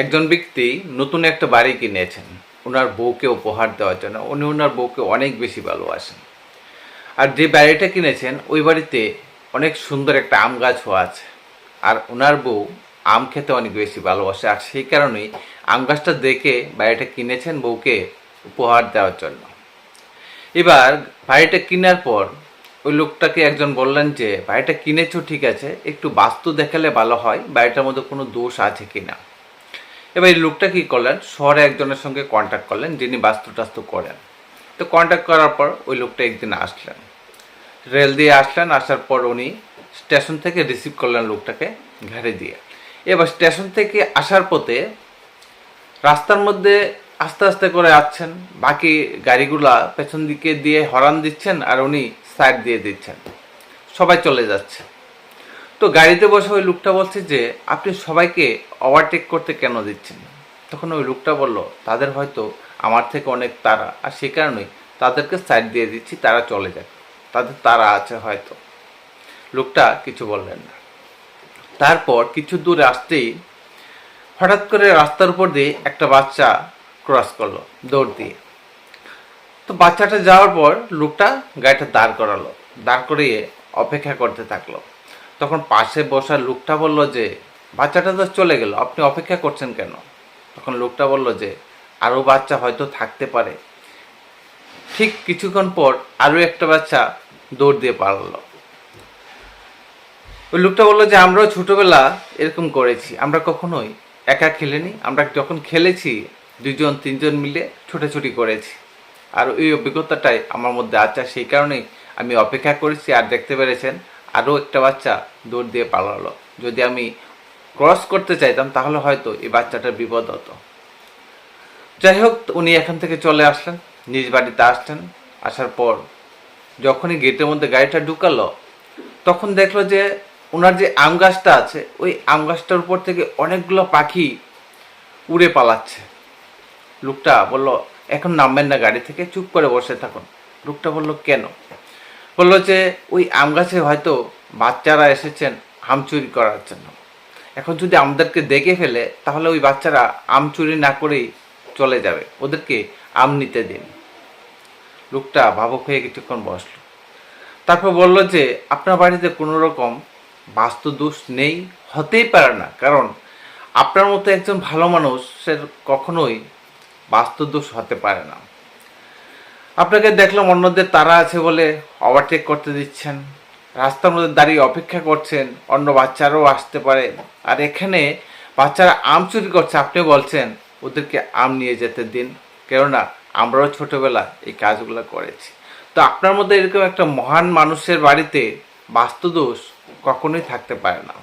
একজন ব্যক্তি নতুন একটা বাড়ি কিনেছেন ওনার বউকে উপহার দেওয়ার জন্য। উনি ওনার বউকে অনেক বেশি ভালোবাসেন। আর যে বাড়িটা কিনেছেন ওই বাড়িতে অনেক সুন্দর একটা আম গাছও আছে। আর ওনার বউ আম খেতে অনেক বেশি ভালোবাসে, আর সেই কারণেই আম গাছটা দেখে বাড়িটা কিনেছেন বউকে উপহার দেওয়ার জন্য। এবার বাড়িটা কেনার পর ওই লোকটাকে একজন বললেন যে বাড়িটা কিনেছো ঠিক আছে, একটু বাস্তু দেখালে ভালো হয়, বাড়িটার মধ্যে কোনো দোষ আছে কিনা। এবার এই লোকটা কী করলেন, শহরে একজনের সঙ্গে কন্ট্যাক্ট করলেন যিনি বাস্তু টাস্তু করেন। তো কন্ট্যাক্ট করার পর ওই লোকটা একদিন আসলেন, রেল দিয়ে আসলেন। আসার পর উনি স্টেশন থেকে রিসিভ করলেন লোকটাকে ঘাড়ে দিয়ে। এবার স্টেশন থেকে আসার পথে রাস্তার মধ্যে আস্তে আস্তে করে আসছেন, বাকি গাড়িগুলা পেছন দিকে দিয়ে হর্ন দিচ্ছেন আর উনি সাইড দিয়ে দিচ্ছেন, সবাই চলে যাচ্ছে। তো গাড়িতে বসে ওই লোকটা বলছে যে আপনি সবাইকে ওভারটেক করতে কেন দিচ্ছেন। তখন ওই লোকটা বলল তাদের হয়তো আমার থেকে অনেক তাড়া, আর সে কারণেই তাদেরকে সাইড দিয়ে দিচ্ছি, তারা চলে যাক, তাদের তাড়া আছে হয়তো। লোকটা কিছু বললেন না। তারপর কিছু দূর আসতেই হঠাৎ করে রাস্তার উপর দিয়ে একটা বাচ্চা ক্রস করলো দৌড় দিয়ে। তো বাচ্চাটা যাওয়ার পর লোকটা গাড়িটা দাঁড় করালো, দাঁড় করিয়ে অপেক্ষা করতে থাকলো। তখন পাশে বসার লোকটা বলল যে বাচ্চাটা তো চলে গেল, আপনি অপেক্ষা করছেন কেন। তখন লোকটা বলল যে আরও বাচ্চা হয়তো থাকতে পারে। ঠিক কিছুক্ষণ পর আরও একটা বাচ্চা দৌড় দিয়ে পালালো। ওই লোকটা বললো যে আমরাও ছোটোবেলা এরকম করেছি, আমরা কখনোই একা খেলিনি, আমরা যখন খেলেছি দুজন তিনজন মিলে ছোটাছুটি করেছি, আর ওই অভিজ্ঞতাটাই আমার মধ্যে আছে। সেই কারণেই আমি অপেক্ষা করেছি, আর দেখতে পেরেছেন আরও একটা বাচ্চা দৌড় দিয়ে পালালো। যদি আমি ক্রস করতে চাইতাম তাহলে হয়তো এই বাচ্চাটার বিপদ হতো। যাই হোক, উনি এখান থেকে চলে আসলেন, নিজ বাড়িতে আসলেন। আসার পর যখনই গেটের মধ্যে গাড়িটা ঢুকালো তখন দেখলো যে ওনার যে আম গাছটা আছে ওই আম গাছটার উপর থেকে অনেকগুলো পাখি উড়ে পালাচ্ছে। লোকটা বলল এখন নামবেন না গাড়ি থেকে, চুপ করে বসে থাকুন। লোকটা বলল কেন। বললো যে ওই আম গাছে হয়তো বাচ্চারা এসেছেন আম চুরি করার জন্য। এখন যদি আমাদেরকে দেখে ফেলে তাহলে ওই বাচ্চারা আম চুরি না করেই চলে যাবে, ওদেরকে আম নিতে দিন। লোকটা ভাবুক হয়ে কিছুক্ষণ বসলো। তারপর বলল যে আপনার বাড়িতে কোনো রকম বাস্তু দোষ নেই, হতেই পারে না, কারণ আপনার মতো একজন ভালো মানুষের কখনোই বাস্তু দোষ হতে পারে না। আপনাকে দেখলাম অন্যদের তাড়া আছে বলে ওভারটেক করতে দিচ্ছেন, রাস্তার মধ্যে দাঁড়িয়ে অপেক্ষা করছেন অন্য বাচ্চারাও আসতে পারে, আর এখানে বাচ্চারা আম চুরি করছে, আপনি বলছেন ওদেরকে আম নিয়ে যেতে দিন, কেননা আমরাও ছোটোবেলা এই কাজগুলো করেছি। তো আপনার মধ্যে এরকম একটা মহান মানুষের বাড়িতে বাস্তুদোষ কখনোই থাকতে পারে না।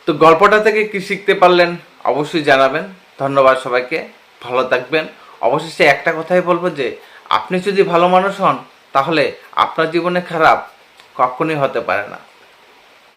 তো গল্পটা থেকে কি শিখতে পারলেন অবশ্যই জানাবেন। ধন্যবাদ সবাইকে, ভালো থাকবেন। অবশেষে একটা কথাই বলবো যে আপনি যদি ভালো মানুষ হন তাহলে আপনার জীবনে খারাপ কখনোই হতে পারে না।